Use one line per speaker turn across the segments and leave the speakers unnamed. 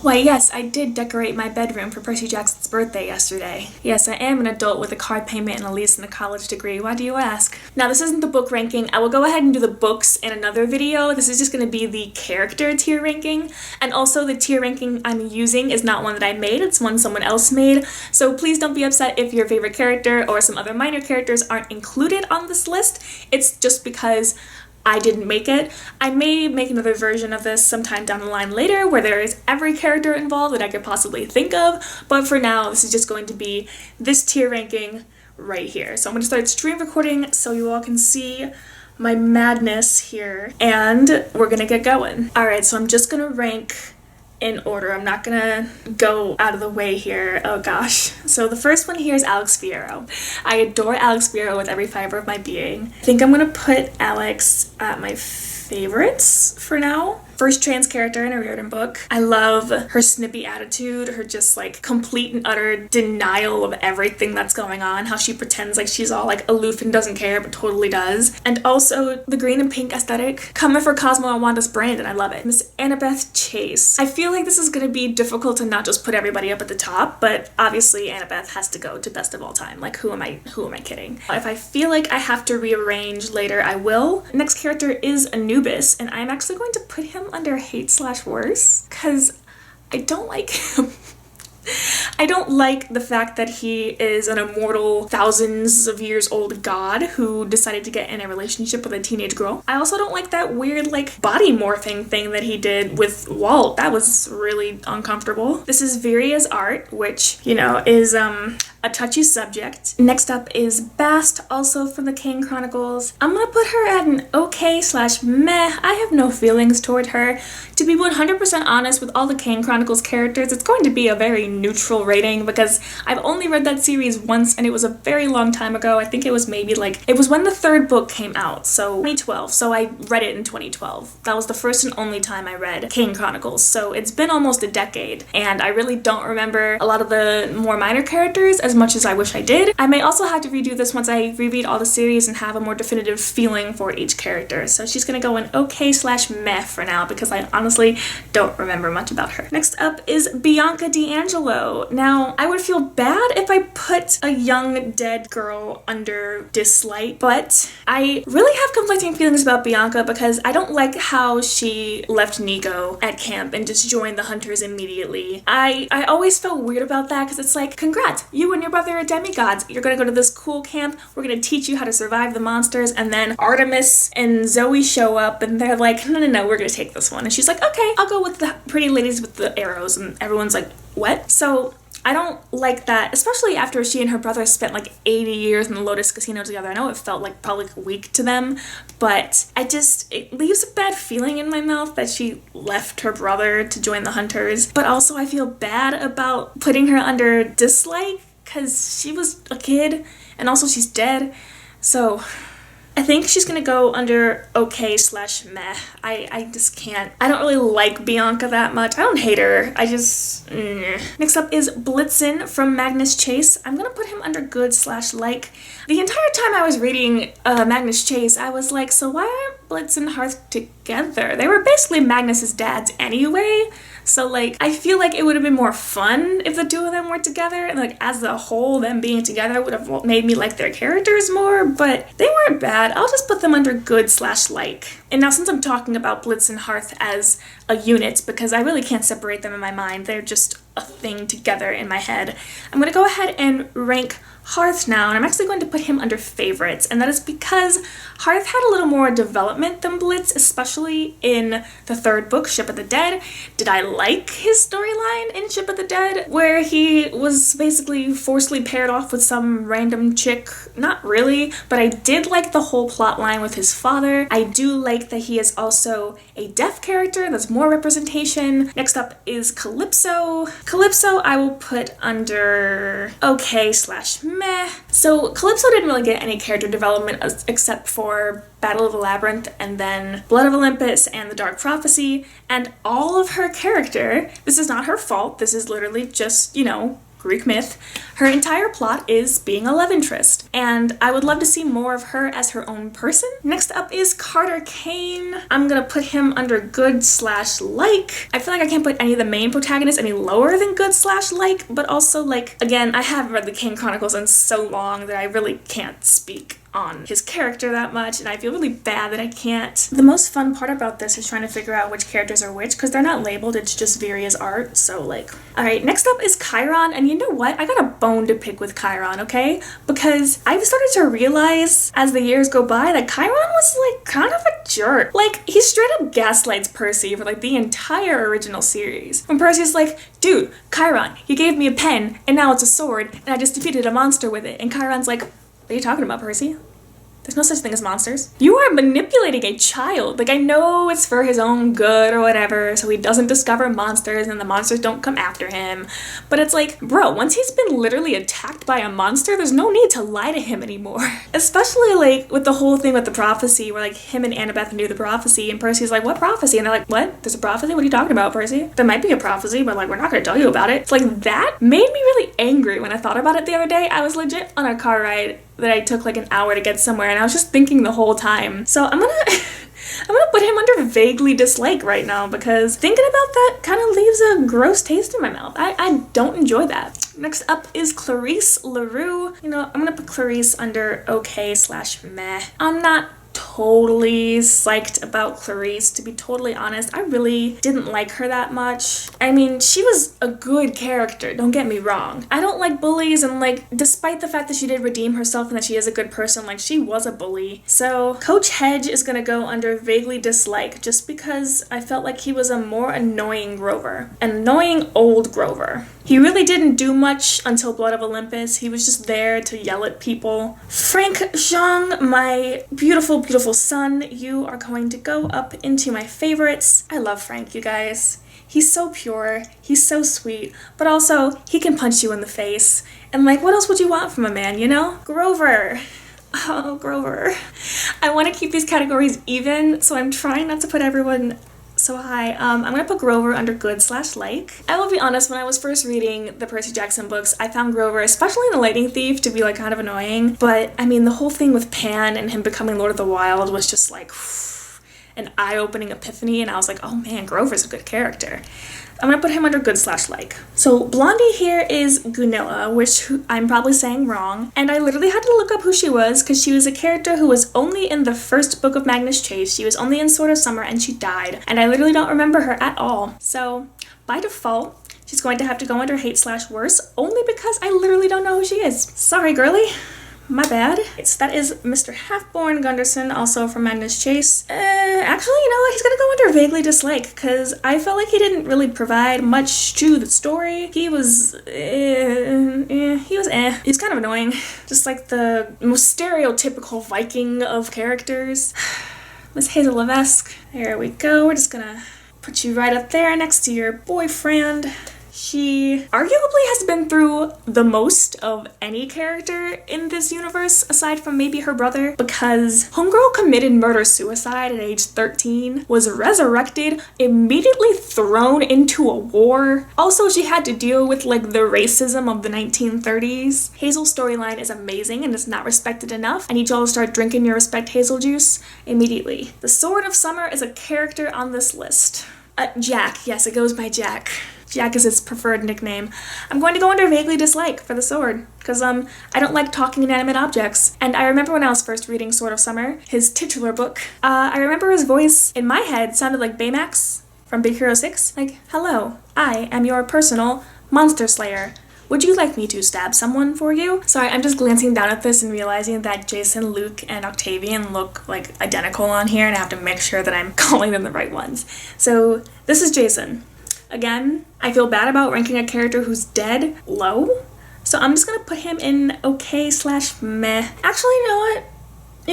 Why yes, I did decorate my bedroom for Percy Jackson's birthday yesterday. Yes, I am an adult with a car payment and a lease and a college degree. Why do you ask? Now this isn't the book ranking. I will go ahead and do the books in another video. This is just going to be the character tier ranking. And also the tier ranking I'm using is not one that I made. It's one someone else made. So please don't be upset if your favorite character or some other minor characters aren't included on this list. It's just because I didn't make it. I may make another version of this sometime down the line later where there is every character involved that I could possibly think of, but for now this is just going to be this tier ranking right here. So I'm going to start stream recording so you all can see my madness here, and we're gonna get going. Alright, so I'm just gonna rank in order. I'm not gonna go out of the way here. Oh gosh. So the first one here is Alex Fierro. I adore Alex Fierro with every fiber of my being. I think I'm gonna put Alex at my favorites for now. First trans character in a Riordan book. I love her snippy attitude, her just like complete and utter denial of everything that's going on, how she pretends like she's all like aloof and doesn't care but totally does. And also the green and pink aesthetic coming for Cosmo and Wanda's brand, and I love it. Miss Annabeth Chase. I feel like this is gonna be difficult to not just put everybody up at the top, but obviously Annabeth has to go to best of all time. Like who am I kidding? If I feel like I have to rearrange later, I will. Next character is Anubis, and I'm actually going to put him under hate/worse because I don't like him. I don't like the fact that he is an immortal, thousands of years old god who decided to get in a relationship with a teenage girl. I also don't like that weird like body morphing thing that he did with Walt. That was really uncomfortable. This is Viria's art, which, you know, is a touchy subject. Next up is Bast, also from the Kane Chronicles. I'm gonna put her at an okay/meh. I have no feelings toward her. To be 100% honest, with all the Kane Chronicles characters, it's going to be a very neutral rating because I've only read that series once and it was a very long time ago. I think it was maybe like, it was when the third book came out, so 2012. So I read it in 2012. That was the first and only time I read Kane Chronicles. So it's been almost a decade and I really don't remember a lot of the more minor characters as much as I wish I did. I may also have to redo this once I reread all the series and have a more definitive feeling for each character. So she's gonna go an okay/meh for now because I honestly don't remember much about her. Next up is Bianca Deangelo. Now, I would feel bad if I put a young dead girl under dislike, but I really have conflicting feelings about Bianca because I don't like how she left Nico at camp and just joined the hunters immediately. I always felt weird about that because it's like, congrats, you and your brother are demigods. You're gonna go to this cool camp, we're gonna teach you how to survive the monsters, and then Artemis and Zoe show up and they're like, no, we're gonna take this one. And she's like, okay, I'll go with the pretty ladies with the arrows, and everyone's like, what? So I don't like that, especially after she and her brother spent like 80 years in the Lotus Casino together. I know it felt like probably a week to them, but it leaves a bad feeling in my mouth that she left her brother to join the hunters. But also I feel bad about putting her under dislike because she was a kid and also she's dead. So I think she's gonna go under okay/meh. I just can't. I don't really like Bianca that much. I don't hate her. I just... Next up is Blitzen from Magnus Chase. I'm gonna put him under good/like. The entire time I was reading Magnus Chase, I was like, so why aren't Blitz and Hearth together? They were basically Magnus's dads anyway. So like, I feel like it would have been more fun if the two of them were together, and like as a whole, them being together would have made me like their characters more, but they weren't bad. I'll just put them under good/like. And now since I'm talking about Blitz and Hearth as a unit, because I really can't separate them in my mind, they're just a thing together in my head, I'm gonna go ahead and rank Hearth now, and I'm actually going to put him under favorites, and that is because Hearth had a little more development than Blitz, especially in the third book, Ship of the Dead. Did I like his storyline in Ship of the Dead, where he was basically forcibly paired off with some random chick? Not really, but I did like the whole plot line with his father. I do like that he is also a deaf character, that's more representation. Next up is Calypso. Calypso I will put under okay/meh. So Calypso didn't really get any character development except for Battle of the Labyrinth and then Blood of Olympus and The Dark Prophecy, and all of her character, this is not her fault, this is literally just, you know, Greek myth, her entire plot is being a love interest, and I would love to see more of her as her own person. Next up is Carter Kane. I'm gonna put him under good/like. I feel like I can't put any of the main protagonists any lower than good/like, but also like, again, I haven't read the Kane Chronicles in so long that I really can't speak on his character that much, and I feel really bad that I can't. The most fun part about this is trying to figure out which characters are which, because they're not labeled, it's just Viria's art, so like. Alright, next up is Chiron, and you know what? I got a bone to pick with Chiron, okay? Because I've started to realize as the years go by that Chiron was like kind of a jerk. Like, he straight up gaslights Percy for like the entire original series. When Percy's like, dude, Chiron, you gave me a pen, and now it's a sword, and I just defeated a monster with it. And Chiron's like, what are you talking about, Percy? There's no such thing as monsters. You are manipulating a child. Like, I know it's for his own good or whatever, so he doesn't discover monsters and the monsters don't come after him. But it's like, bro, once he's been literally attacked by a monster, there's no need to lie to him anymore. Especially, like, with the whole thing with the prophecy, where, like, him and Annabeth knew the prophecy, and Percy's like, what prophecy? And they're like, what? There's a prophecy? What are you talking about, Percy? There might be a prophecy, but, like, we're not gonna tell you about it. It's like, that made me really angry when I thought about it the other day. I was legit on a car ride that I took like an hour to get somewhere, and I was just thinking the whole time. So I'm gonna put him under vaguely dislike right now, because thinking about that kind of leaves a gross taste in my mouth. I don't enjoy that. Next up is Clarice LaRue. You know, I'm gonna put Clarice under okay/meh. I'm not totally psyched about Clarice, to be totally honest. I really didn't like her that much. I mean, she was a good character, don't get me wrong. I don't like bullies, and like, despite the fact that she did redeem herself and that she is a good person, like, she was a bully. So Coach Hedge is gonna go under vaguely dislike, just because I felt like he was a more annoying Grover. An annoying old Grover. He really didn't do much until Blood of Olympus. He was just there to yell at people. Frank Zhang, my beautiful, beautiful son, you are going to go up into my favorites. I love Frank, you guys. He's so pure, he's so sweet, but also he can punch you in the face. And like, what else would you want from a man, you know? Grover. Oh, Grover. I want to keep these categories even, so I'm trying not to put everyone so high. I'm gonna put Grover under good/like. I will be honest, when I was first reading the Percy Jackson books, I found Grover, especially in The Lightning Thief, to be like kind of annoying. But I mean, the whole thing with Pan and him becoming Lord of the Wild was just like an eye-opening epiphany, and I was like, oh man, Grover's a good character. I'm gonna put him under good/like. So Blondie here is Gunilla, which I'm probably saying wrong, and I literally had to look up who she was, because she was a character who was only in the first book of Magnus Chase. She was only in Sword of Summer, and she died, and I literally don't remember her at all. So by default, she's going to have to go under hate/worse, only because I literally don't know who she is. Sorry, girly. My bad. So that is Mr. Halfborn Gunderson, also from Magnus Chase. Actually, you know what? He's gonna go under vaguely dislike, because I felt like he didn't really provide much to the story. He was, He's kind of annoying. Just like the most stereotypical Viking of characters. Miss Hazel Levesque. There we go. We're just gonna put you right up there next to your boyfriend. She arguably has been through the most of any character in this universe, aside from maybe her brother, because Homegirl committed murder-suicide at age 13, was resurrected, immediately thrown into a war. Also, she had to deal with like the racism of the 1930s. Hazel's storyline is amazing and is not respected enough. I need y'all to start drinking your Respect Hazel juice immediately. The Sword of Summer is a character on this list. Jack. Yes, it goes by Jack. Jack is his preferred nickname. I'm going to go under vaguely dislike for the sword, because I don't like talking inanimate objects. And I remember when I was first reading Sword of Summer, his titular book, I remember his voice in my head sounded like Baymax from Big Hero 6. Like, hello, I am your personal monster slayer. Would you like me to stab someone for you? Sorry, I'm just glancing down at this and realizing that Jason, Luke, and Octavian look like identical on here, and I have to make sure that I'm calling them the right ones. So this is Jason. Again, I feel bad about ranking a character who's dead low, so I'm just gonna put him in okay/meh. Actually, you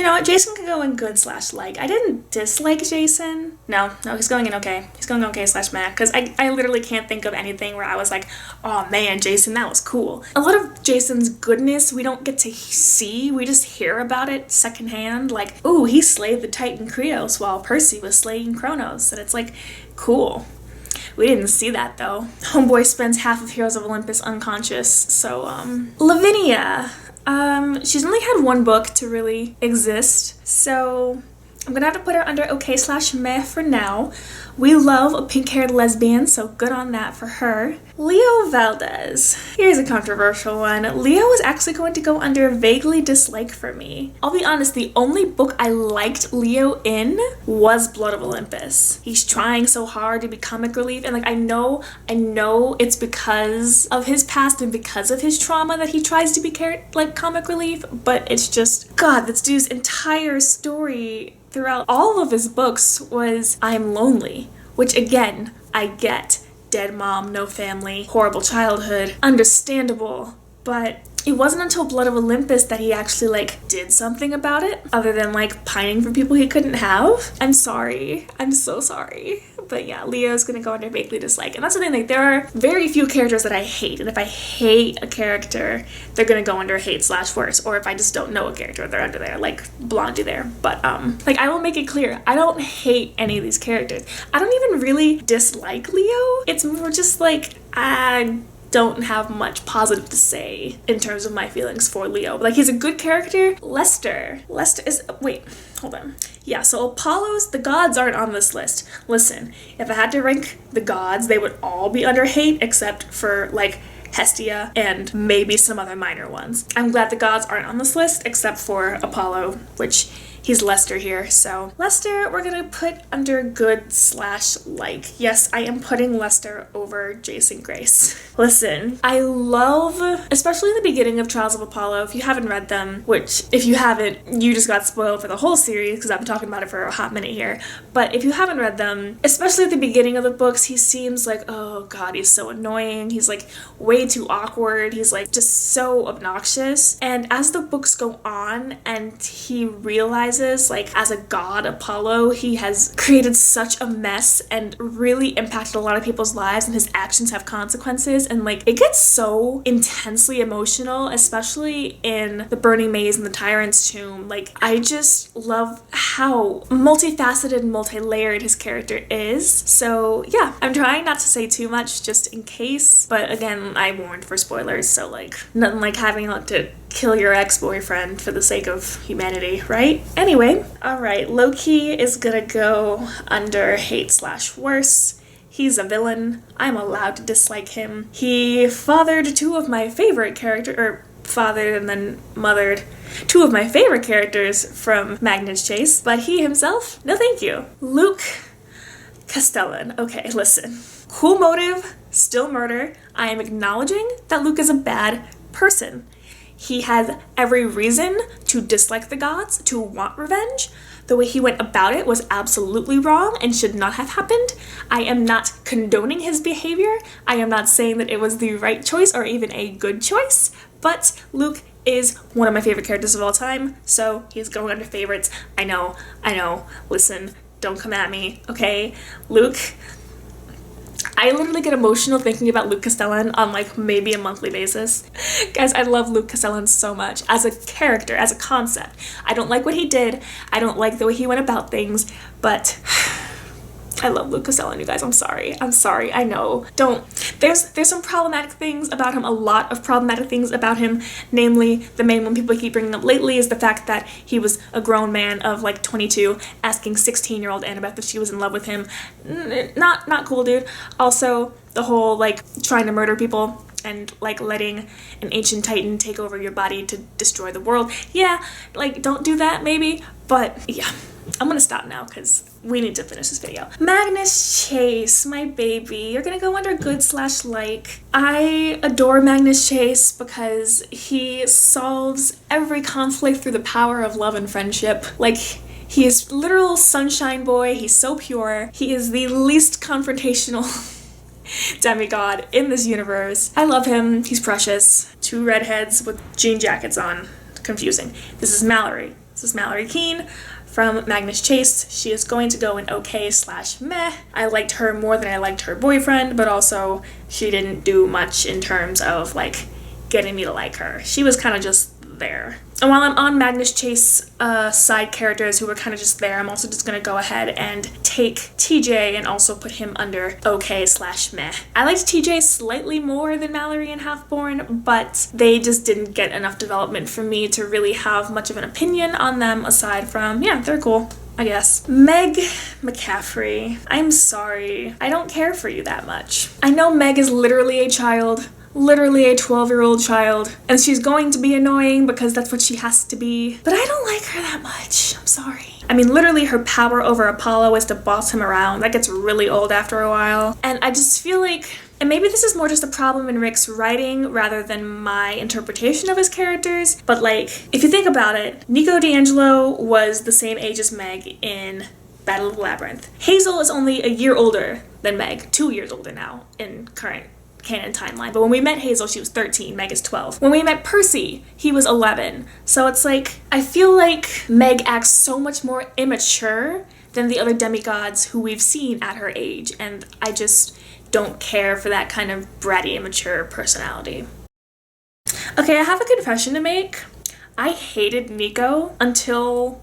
know what? Jason could go in good/like. I didn't dislike Jason. No, he's going in okay. He's going okay/meh, because I literally can't think of anything where I was like, oh man, Jason, that was cool. A lot of Jason's goodness we don't get to see, we just hear about it secondhand, like, ooh, he slayed the Titan Krios while Percy was slaying Kronos, and it's like, cool. We didn't see that though. Homeboy spends half of Heroes of Olympus unconscious. So, Lavinia. She's only had one book to really exist, so I'm gonna have to put her under okay/meh for now. We love a pink-haired lesbian, so good on that for her. Leo Valdez. Here's a controversial one. Leo is actually going to go under vaguely dislike for me. I'll be honest, the only book I liked Leo in was Blood of Olympus. He's trying so hard to be comic relief, and I know it's because of his past and because of his trauma that he tries to be comic relief, but it's just, God, this dude's entire story throughout all of his books was I'm lonely, which again, I get. Dead mom, no family, horrible childhood, understandable, but it wasn't until Blood of Olympus that he actually did something about it, other than pining for people he couldn't have. I'm sorry. I'm so sorry. But yeah, Leo's gonna go under vaguely dislike. And that's the thing, there are very few characters that I hate. And if I hate a character, they're gonna go under hate/worse. Or if I just don't know a character, they're under there, like Blondie there. But I will make it clear, I don't hate any of these characters. I don't even really dislike Leo. It's more just I don't have much positive to say in terms of my feelings for Leo. He's a good character. Lester is, wait, hold on. Yeah, so Apollo's, the gods aren't on this list. Listen, if I had to rank the gods, they would all be under hate except for Hestia and maybe some other minor ones. I'm glad the gods aren't on this list except for Apollo, which he's Lester here. So Lester, we're gonna put under good/like. Yes, I am putting Lester over Jason Grace. Listen, I love, especially in the beginning of Trials of Apollo, if you haven't read them, which if you haven't, you just got spoiled for the whole series because I've been talking about it for a hot minute here. But if you haven't read them, especially at the beginning of the books, he seems oh God, he's so annoying. He's way too awkward. He's just so obnoxious. And as the books go on and he realizes as a god Apollo, he has created such a mess and really impacted a lot of people's lives, and his actions have consequences, and it gets so intensely emotional, especially in The Burning Maze and The Tyrant's Tomb. I just love how multifaceted and multi-layered his character is. So yeah, I'm trying not to say too much just in case, but again, I warned for spoilers, so nothing like having to kill your ex-boyfriend for the sake of humanity, right? Anyway, alright, Loki is gonna go under hate/worse. He's a villain. I'm allowed to dislike him. He fathered two of my favorite characters, fathered and then mothered two of my favorite characters from Magnus Chase, but he himself, no thank you. Luke Castellan. Okay, listen. Cool motive, still murder. I am acknowledging that Luke is a bad person. He has every reason to dislike the gods, to want revenge. The way he went about it was absolutely wrong and should not have happened. I am not condoning his behavior. I am not saying that it was the right choice or even a good choice, but Luke is one of my favorite characters of all time, so he's going under favorites. I know. Listen, don't come at me, okay? Luke, I literally get emotional thinking about Luke Castellan on maybe a monthly basis. Guys, I love Luke Castellan so much as a character, as a concept. I don't like what he did. I don't like the way he went about things, but I love Luke Castellan, you guys. I'm sorry. I know. There's some problematic things about him, a lot of problematic things about him. Namely, the main one people keep bringing up lately is the fact that he was a grown man of 22 asking 16-year-old Annabeth if she was in love with him. Not cool, dude. Also, the whole trying to murder people and letting an ancient titan take over your body to destroy the world. Yeah, don't do that maybe, but yeah. I'm gonna stop now because we need to finish this video. Magnus Chase, my baby. You're gonna go under good/like. I adore Magnus Chase because he solves every conflict through the power of love and friendship. He is literal sunshine boy. He's so pure. He is the least confrontational demigod in this universe. I love him. He's precious. Two redheads with jean jackets on. Confusing. This is Mallory. This is Mallory Keane from Magnus Chase. She is going to go in okay/meh. I liked her more than I liked her boyfriend, but also she didn't do much in terms of getting me to like her. She was kind of just there. And while I'm on Magnus Chase side characters who were kind of just there, I'm also just going to go ahead and take TJ and also put him under okay/meh. I liked TJ slightly more than Mallory and Halfborn, but they just didn't get enough development for me to really have much of an opinion on them aside from, yeah, they're cool, I guess. Meg McCaffrey, I'm sorry. I don't care for you that much. I know Meg is literally a child, literally a 12-year-old child, and she's going to be annoying because that's what she has to be, but I don't like her that much. I'm sorry. I mean, literally her power over Apollo is to boss him around. That gets really old after a while, and I just feel like, and maybe this is more just a problem in Rick's writing rather than my interpretation of his characters, but like, if you think about it, Bianca Deangelo was the same age as Meg in Battle of the Labyrinth. Hazel is only a year older than Meg, 2 years older now in current canon timeline, but when we met Hazel, she was 13, Meg is 12. When we met Percy, he was 11. So it's like, I feel like Meg acts so much more immature than the other demigods who we've seen at her age, and I just don't care for that kind of bratty, immature personality. Okay, I have a confession to make. I hated Nico until,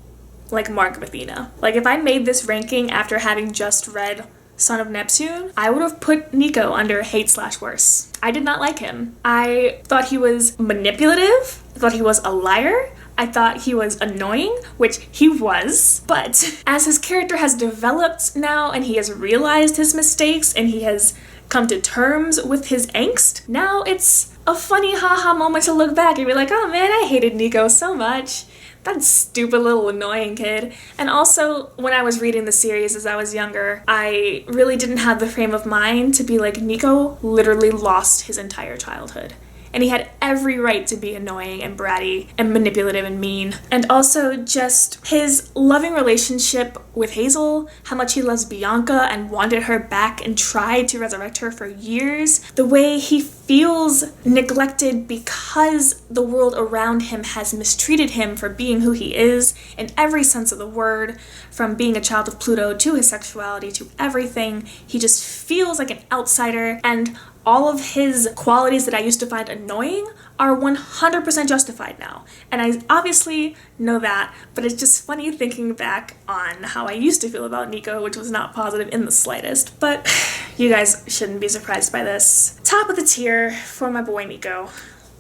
like, Mark of Athena. Like, if I made this ranking after having just read Son of Neptune, I would have put Nico under hate/worse. I did not like him. I thought he was manipulative. I thought he was a liar. I thought he was annoying, which he was, but as his character has developed now and he has realized his mistakes and he has come to terms with his angst, now it's a funny haha moment to look back and be like, oh man, I hated Nico so much. That stupid little annoying kid. And also, when I was reading the series as I was younger, I really didn't have the frame of mind to be like, Nico literally lost his entire childhood. And he had every right to be annoying and bratty and manipulative and mean. And also just his loving relationship with Hazel, how much he loves Bianca and wanted her back and tried to resurrect her for years. The way he feels neglected because the world around him has mistreated him for being who he is in every sense of the word, from being a child of Pluto to his sexuality to everything. He just feels like an outsider, and all of his qualities that I used to find annoying are 100% justified now. And I obviously know that, but it's just funny thinking back on how I used to feel about Nico, which was not positive in the slightest. But you guys shouldn't be surprised by this. Top of the tier for my boy Nico.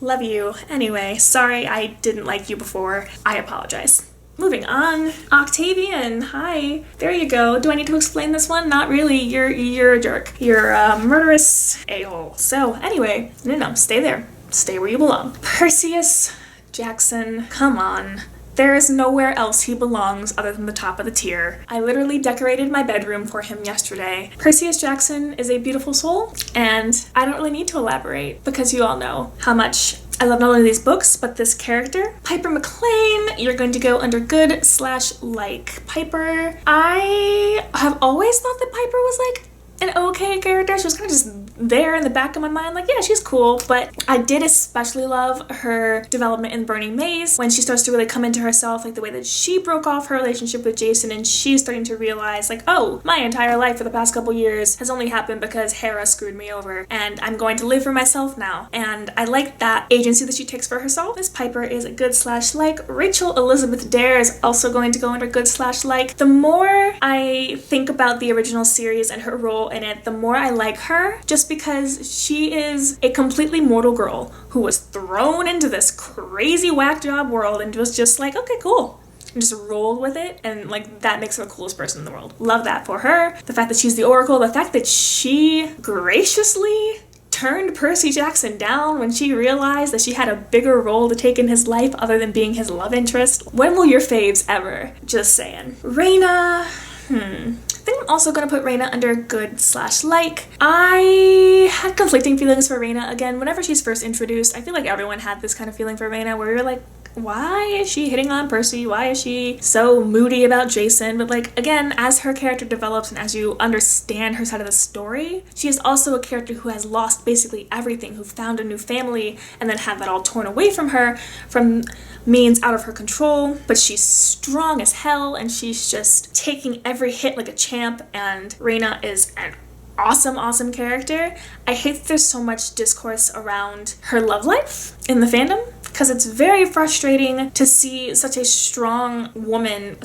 Love you. Anyway, sorry I didn't like you before. I apologize. Moving on, Octavian, hi. There you go. Do I need to explain this one? Not really. You're a jerk. You're a murderous a-hole. So anyway, no, stay there. Stay where you belong. Perseus Jackson, come on. There is nowhere else he belongs other than the top of the tier. I literally decorated my bedroom for him yesterday. Perseus Jackson is a beautiful soul, and I don't really need to elaborate because you all know how much I love not only these books, but this character. Piper McLean, you're going to go under good/like. Piper, I have always thought that Piper was like an okay character. She was kind of just there in the back of my mind, like, yeah, she's cool, but I did especially love her development in Burning Maze when she starts to really come into herself, like the way that she broke off her relationship with Jason and she's starting to realize, like, oh, my entire life for the past couple years has only happened because Hera screwed me over and I'm going to live for myself now. And I like that agency that she takes for herself. Miss Piper is a good/like. Rachel Elizabeth Dare is also going to go under good/like. The more I think about the original series and her role in it, the more I like her, just because she is a completely mortal girl who was thrown into this crazy whack job world and was just like, okay, cool. And just rolled with it, and like that makes her the coolest person in the world. Love that for her. The fact that she's the Oracle, the fact that she graciously turned Percy Jackson down when she realized that she had a bigger role to take in his life other than being his love interest. When will your faves ever? Just saying. Raina, I think I'm also going to put Raina under good/like. I had conflicting feelings for Raina. Again, whenever she's first introduced, I feel like everyone had this kind of feeling for Raina where you're like, why is she hitting on Percy? Why is she so moody about Jason? But like, again, as her character develops and as you understand her side of the story, she is also a character who has lost basically everything, who found a new family and then had that all torn away from her from means out of her control. But she's strong as hell and she's just taking every hit like a champ, and Raina is an awesome character. I hate that there's so much discourse around her love life in the fandom. because it's very frustrating to see such a strong woman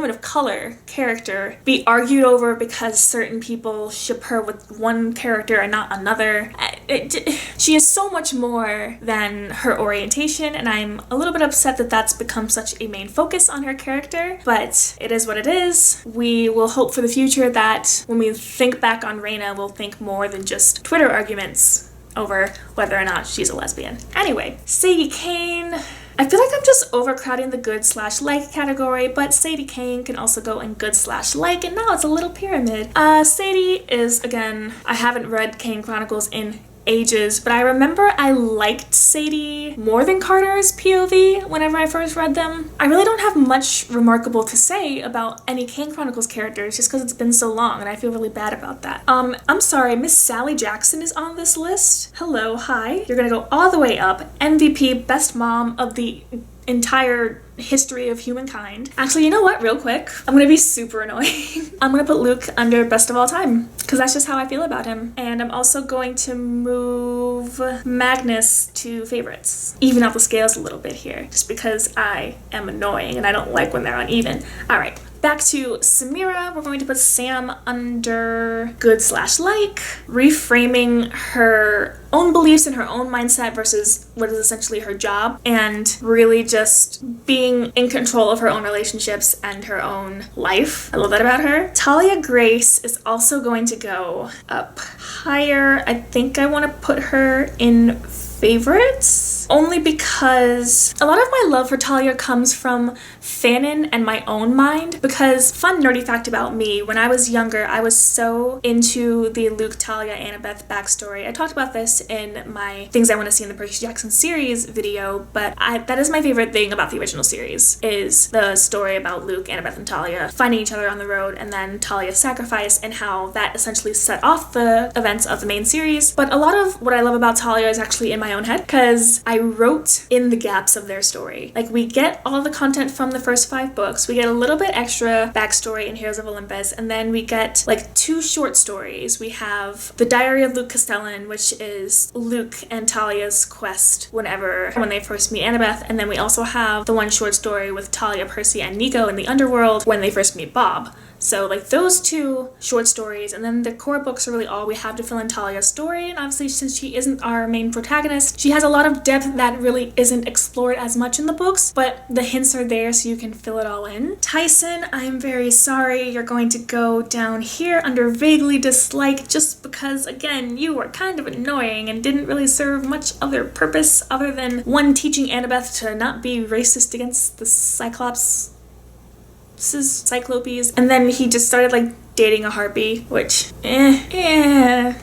of color character be argued over because certain people ship her with one character and not another. She is so much more than her orientation, and I'm a little bit upset that that's become such a main focus on her character, but it is what it is. We will hope for the future that when we think back on Reina, we'll think more than just Twitter arguments over whether or not she's a lesbian. Anyway, Sadie Kane. I feel like I'm just overcrowding the good/like category, but Sadie Kane can also go in good/like, and now it's a little pyramid. Sadie is, again, I haven't read Kane Chronicles in ages, but I remember I liked Sadie more than Carter's POV whenever I first read them. I really don't have much remarkable to say about any Kane Chronicles characters just because it's been so long, and I feel really bad about that. I'm sorry, Miss Sally Jackson is on this list. Hello, hi. You're gonna go all the way up. MVP, best mom of the entire history of humankind. Actually, you know what? Real quick, I'm gonna be super annoying. I'm gonna put Luke under best of all time because that's just how I feel about him. And I'm also going to move Magnus to favorites. Even out the scales a little bit here just because I am annoying and I don't like when they're uneven. All right. Back to Samira, we're going to put Sam under good/like, reframing her own beliefs and her own mindset versus what is essentially her job, and really just being in control of her own relationships and her own life. I love that about her. Talia Grace is also going to go up higher. I think I want to put her in favorites, only because a lot of my love for Talia comes from fanon and my own mind, because fun nerdy fact about me, when I was younger, I was so into the Luke, Talia, Annabeth backstory. I talked about this in my Things I Want to See in the Percy Jackson series video, but that is my favorite thing about the original series, is the story about Luke, Annabeth, and Talia finding each other on the road, and then Talia's sacrifice, and how that essentially set off the events of the main series. But a lot of what I love about Talia is actually in my own head, because I wrote in the gaps of their story. Like, we get all the content from the first 5 books, we get a little bit extra backstory in Heroes of Olympus, and then we get like 2 short stories. We have The Diary of Luke Castellan, which is Luke and Talia's quest when they first meet Annabeth, and then we also have the one short story with Talia, Percy, and Nico in the underworld when they first meet Bob. So like those 2 short stories, and then the core books are really all we have to fill in Talia's story. And obviously, since she isn't our main protagonist, she has a lot of depth that really isn't explored as much in the books, but the hints are there so you can fill it all in. Tyson, I'm very sorry, you're going to go down here under vaguely dislike, just because, again, you were kind of annoying and didn't really serve much other purpose other than, one, teaching Annabeth to not be racist against the Cyclopes, and then he just started like dating a harpy, which yeah.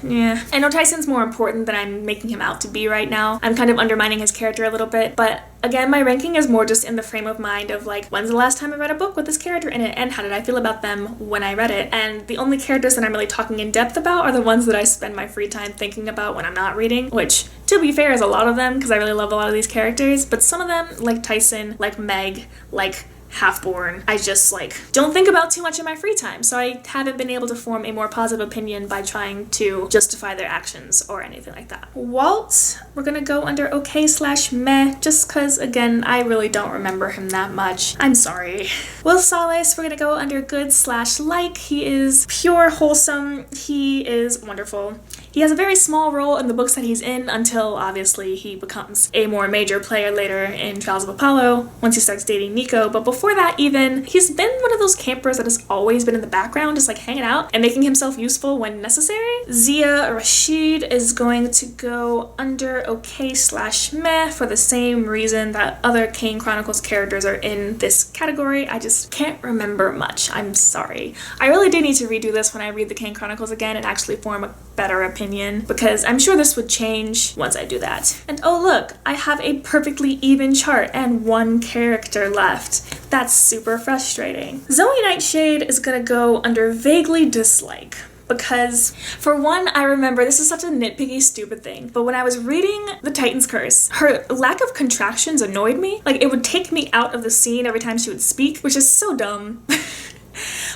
I know Tyson's more important than I'm making him out to be right now. I'm kind of undermining his character a little bit, but again, my ranking is more just in the frame of mind of like, when's the last time I read a book with this character in it, and how did I feel about them when I read it? And the only characters that I'm really talking in depth about are the ones that I spend my free time thinking about when I'm not reading, which, to be fair, is a lot of them, because I really love a lot of these characters, but some of them, like Tyson, like Meg, like Half-Born, I just like don't think about too much in my free time, so I haven't been able to form a more positive opinion by trying to justify their actions or anything like that. Walt, we're gonna go under okay/meh, just because, again, I really don't remember him that much. I'm sorry. Will Salas, we're gonna go under good/like. He is pure wholesome. He is wonderful. He has a very small role in the books that he's in until, obviously, he becomes a more major player later in Trials of Apollo, once he starts dating Nico. But before that, even, he's been one of those campers that has always been in the background, just like hanging out and making himself useful when necessary. Zia Rashid is going to go under okay/meh for the same reason that other Kane Chronicles characters are in this category. I just can't remember much. I'm sorry. I really do need to redo this when I read the Kane Chronicles again and actually form a better opinion, because I'm sure this would change once I do that. And oh look, I have a perfectly even chart and 1 character left. That's super frustrating. Zoey Nightshade is gonna go under vaguely dislike, because for one, I remember, this is such a nitpicky stupid thing, but when I was reading The Titan's Curse, her lack of contractions annoyed me. Like, it would take me out of the scene every time she would speak, which is so dumb.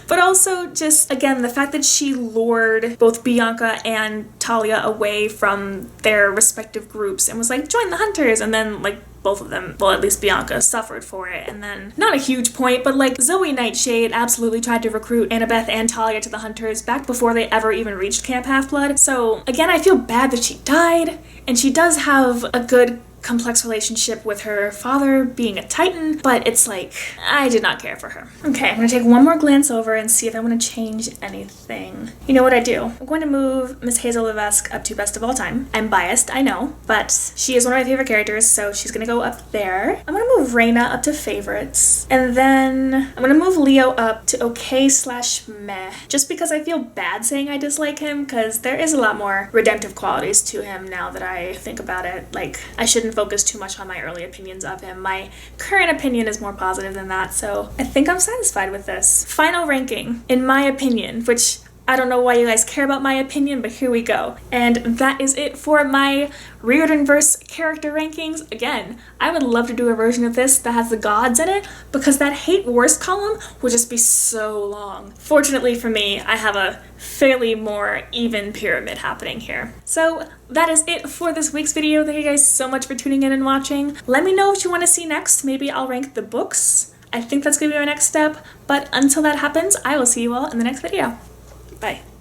But also just, again, the fact that she lured both Bianca and Talia away from their respective groups and was like, join the hunters, and then like both of them, well, at least Bianca, suffered for it. And then, not a huge point, but like Zoey Nightshade absolutely tried to recruit Annabeth and Talia to the Hunters back before they ever even reached Camp Half-Blood. So again, I feel bad that she died, and she does have a good complex relationship with her father being a Titan, but it's like, I did not care for her. Okay, I'm gonna take one more glance over and see if I want to change anything. You know what I do? I'm going to move Miss Hazel Levesque up to best of all time. I'm biased, I know, but she is one of my favorite characters, so she's gonna go up there. I'm gonna move Raina up to favorites, and then I'm gonna move Leo up to okay/meh, just because I feel bad saying I dislike him, because there is a lot more redemptive qualities to him now that I think about it. Like, I shouldn't focus too much on my early opinions of him. My current opinion is more positive than that, so I think I'm satisfied with this. Final ranking, in my opinion, which I don't know why you guys care about my opinion, but here we go. And that is it for my Riordanverse character rankings. Again, I would love to do a version of this that has the gods in it, because that hate worst column would just be so long. Fortunately for me, I have a fairly more even pyramid happening here. So that is it for this week's video. Thank you guys so much for tuning in and watching. Let me know what you want to see next. Maybe I'll rank the books. I think that's gonna be my next step. But until that happens, I will see you all in the next video. Bye.